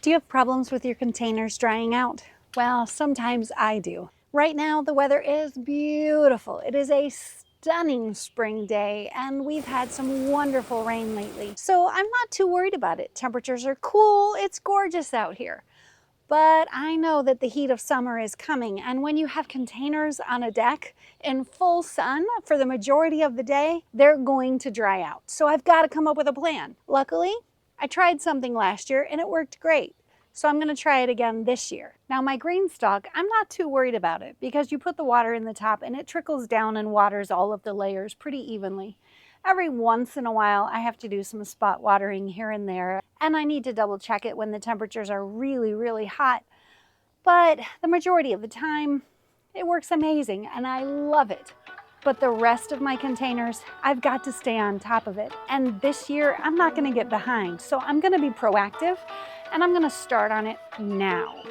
Do you have problems with your containers drying out? Well, sometimes I do. Right now, the weather is beautiful. It is a stunning spring day, and we've had some wonderful rain lately. So I'm not too worried about it. Temperatures are cool. It's gorgeous out here. But I know that the heat of summer is coming, and when you have containers on a deck in full sun for the majority of the day, they're going to dry out. So I've got to come up with a plan. Luckily, I tried something last year and it worked great. So I'm going to try it again this year. Now my green stalk, I'm not too worried about it because you put the water in the top and it trickles down and waters all of the layers pretty evenly. Every once in a while, I have to do some spot watering here and there, and I need to double check it when the temperatures are really, really hot. But the majority of the time, it works amazing, and I love it. But the rest of my containers, I've got to stay on top of it. And this year, I'm not going to get behind. So I'm going to be proactive, and I'm going to start on it now.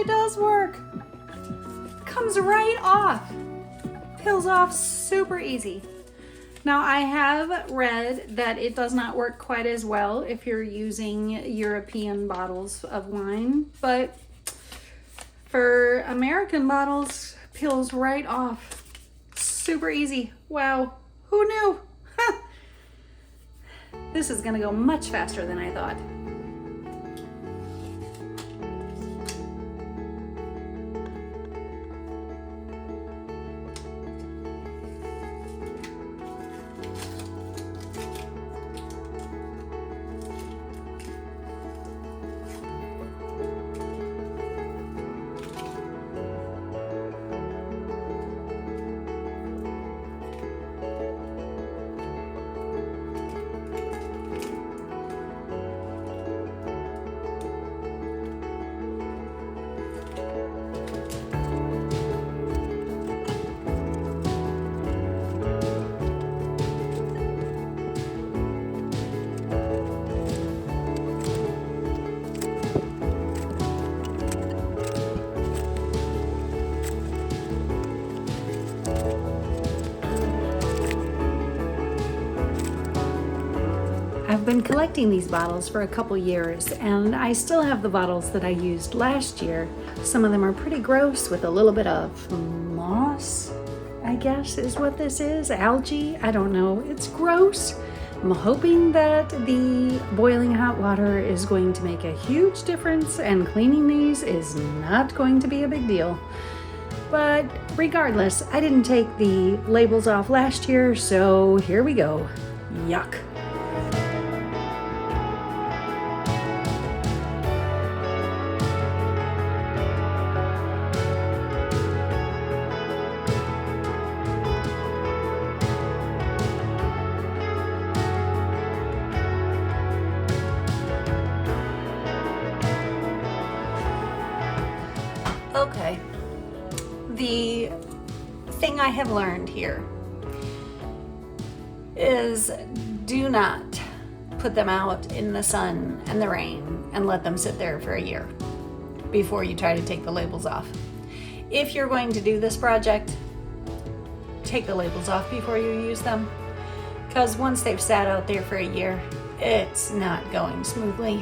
Does work. Comes right off. Peels off super easy. Now I have read that it does not work quite as well if you're using European bottles of wine, but for American bottles, peels right off. Super easy. Wow. Who knew? This is gonna go much faster than I thought. I've been collecting these bottles for a couple years, and I still have the bottles that I used last year. Some of them are pretty gross with a little bit of moss, I guess is what this is. Algae, I don't know. It's gross. I'm hoping that the boiling hot water is going to make a huge difference and cleaning these is not going to be a big deal. But regardless, I didn't take the labels off last year, so here we go. Yuck. Okay, the thing I have learned here is do not put them out in the sun and the rain and let them sit there for a year before you try to take the labels off. If you're going to do this project, take the labels off before you use them, because once they've sat out there for a year, it's not going smoothly.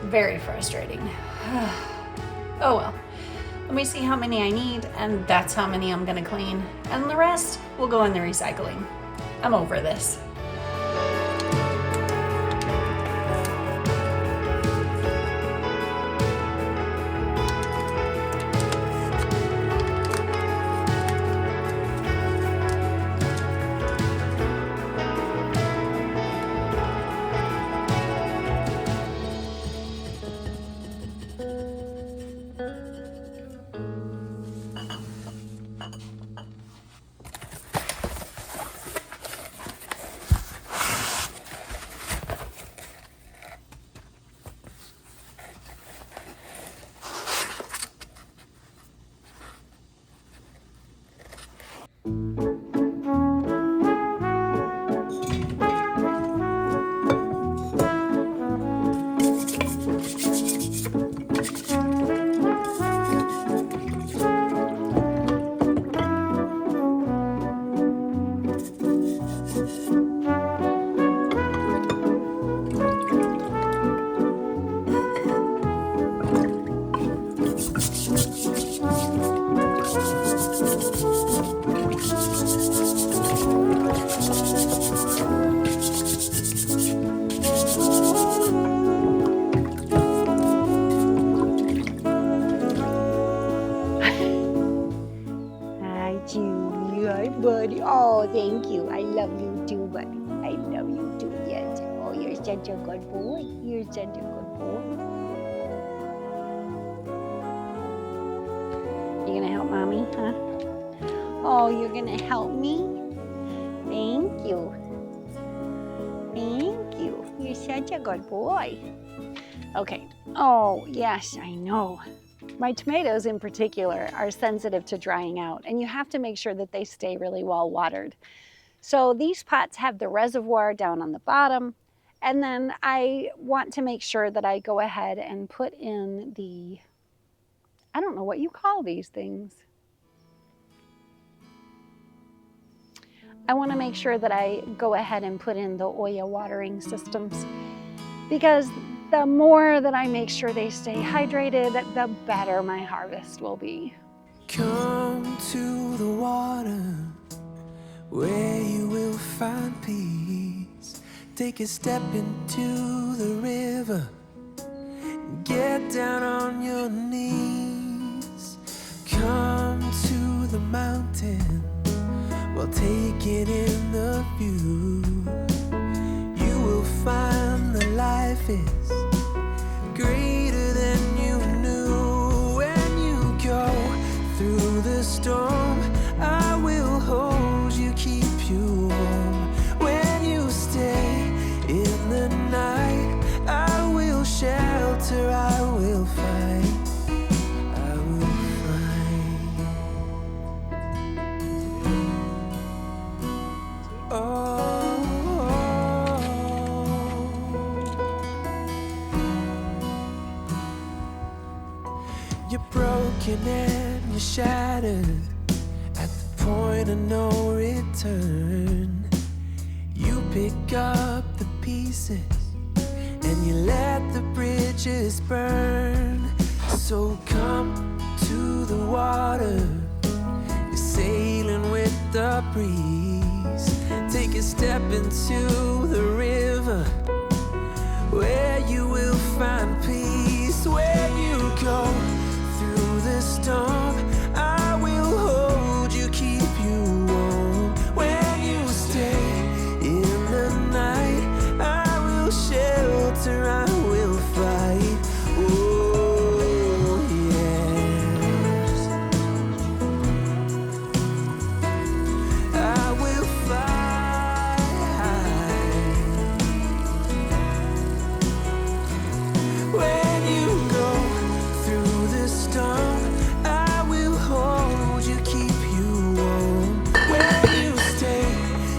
Very frustrating. Oh well, let me see how many I need, and that's how many I'm gonna clean, and the rest will go in the recycling. I'm over this. you too, buddy. I love you too, yes. Oh, you're such a good boy. You're such a good boy. You gonna help Mommy, huh? Oh, you're gonna help me? Thank you. Thank you. You're such a good boy. Okay. Oh, yes, I know. My tomatoes in particular are sensitive to drying out, and you have to make sure that they stay really well watered. So these pots have the reservoir down on the bottom, and then I want to make sure that I go ahead and put in the, I don't know what you call these things. I want to make sure that I go ahead and put in the oil watering systems, because the more that I make sure they stay hydrated, the better my harvest will be. Come to the water where you will find peace. Take a step into the river. Get down on your knees. Come to the mountain while taking in the view. You will find that life is greater than you knew. When you go through the storm, I will hold you, keep you warm. When you stay in the night, I will shelter, I will fight, I will fight. You're broken and you're shattered at the point of no return. You pick up the pieces and you let the bridges burn. So come to the water, you're sailing with the breeze. Take a step into the river where you will find peace. When you go through the storm, I will hold you, keep you warm. When you stay in the night, I will shelter, I will fight. Oh, yes, I will fight. When you go through the storm, I will hold you, keep you warm. When you stay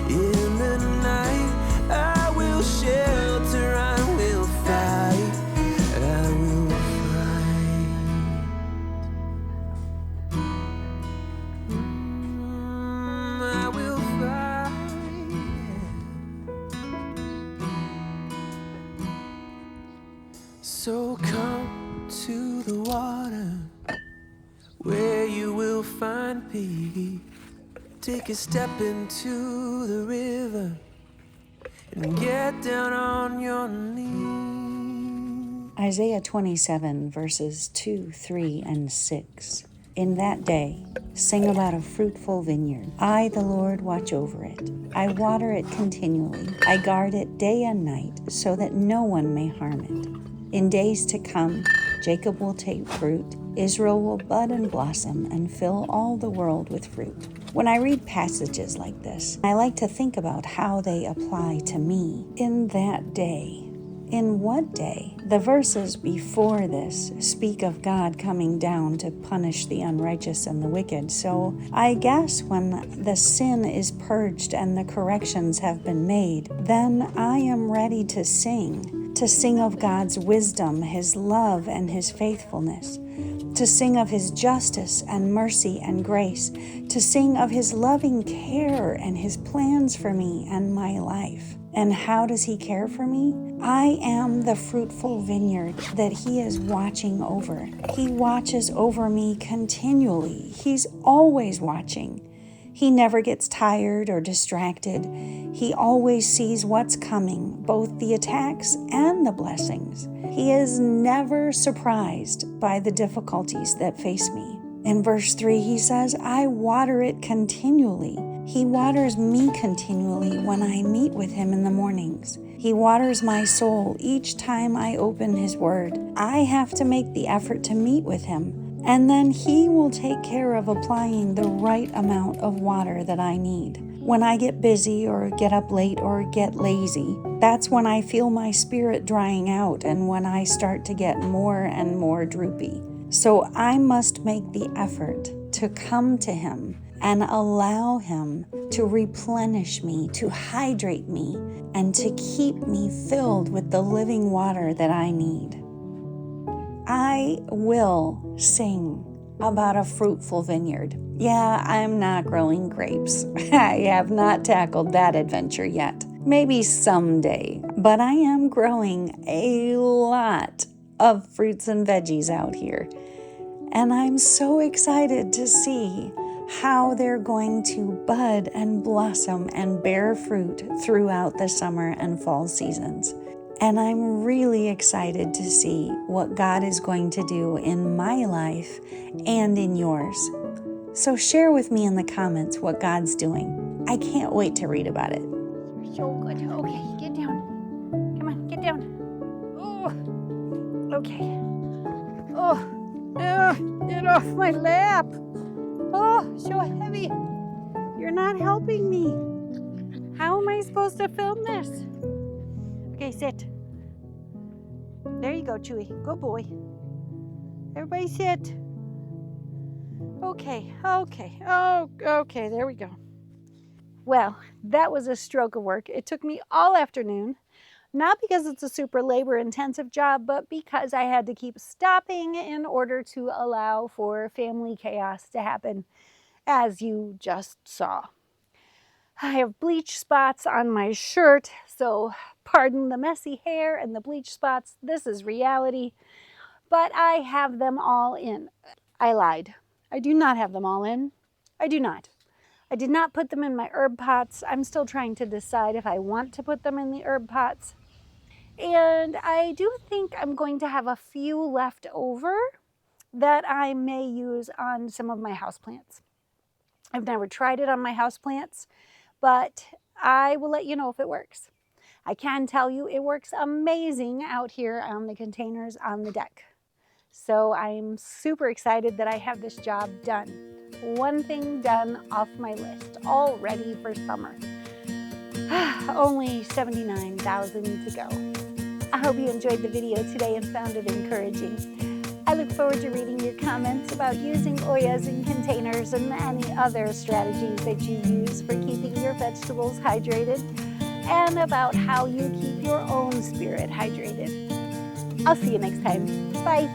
in the night, I will shelter, I will fight, I will fight. I will fight. So come to the water where you will find peace. Take a step into the river and get down on your knees. Isaiah 27, verses 2, 3, and 6. In that day, sing about a fruitful vineyard. I, the Lord, watch over it. I water it continually. I guard it day and night, so that no one may harm it. In days to come, Jacob will take fruit. Israel will bud and blossom and fill all the world with fruit. When I read passages like this, I like to think about how they apply to me. In that day. In what day? The verses before this speak of God coming down to punish the unrighteous and the wicked. So I guess when the sin is purged and the corrections have been made, then I am ready to sing of God's wisdom, His love, and His faithfulness, to sing of His justice and mercy and grace, to sing of His loving care and His plans for me and my life. And how does He care for me? I am the fruitful vineyard that He is watching over. He watches over me continually. He's always watching. He never gets tired or distracted. He always sees what's coming, both the attacks and the blessings. He is never surprised by the difficulties that face me. In verse 3, he says, I water it continually. He waters me continually when I meet with him in the mornings. He waters my soul each time I open his word. I have to make the effort to meet with him, and then he will take care of applying the right amount of water that I need. When I get busy or get up late or get lazy, that's when I feel my spirit drying out and when I start to get more and more droopy. So I must make the effort to come to him and allow him to replenish me, to hydrate me, and to keep me filled with the living water that I need. I will sing about a fruitful vineyard. Yeah, I'm not growing grapes. I have not tackled that adventure yet. Maybe someday, but I am growing a lot of fruits and veggies out here. And I'm so excited to see how they're going to bud and blossom and bear fruit throughout the summer and fall seasons. And I'm really excited to see what God is going to do in my life and in yours. So share with me in the comments what God's doing. I can't wait to read about it. You're so good. Okay, get down. Come on, get down. Oh, okay. Get off my lap. Oh, so heavy. You're not helping me. How am I supposed to film this? Okay, sit. There you go, Chewy. Good boy. Everybody sit. Okay. Oh, okay, there we go. Well, that was a stroke of work. It took me all afternoon. Not because it's a super labor-intensive job, but because I had to keep stopping in order to allow for family chaos to happen, as you just saw. I have bleach spots on my shirt, so pardon the messy hair and the bleach spots. This is reality, but I have them all in. I lied. I do not have them all in. I do not. I did not put them in my herb pots. I'm still trying to decide if I want to put them in the herb pots. And I do think I'm going to have a few left over that I may use on some of my houseplants. I've never tried it on my houseplants, but I will let you know if it works. I can tell you it works amazing out here on the containers on the deck. So I'm super excited that I have this job done. One thing done off my list, all ready for summer. Only 79,000 to go. I hope you enjoyed the video today and found it encouraging. I look forward to reading your comments about using oyas in containers and any other strategies that you use for keeping your vegetables hydrated, and about how you keep your own spirit hydrated. I'll see you next time. Bye.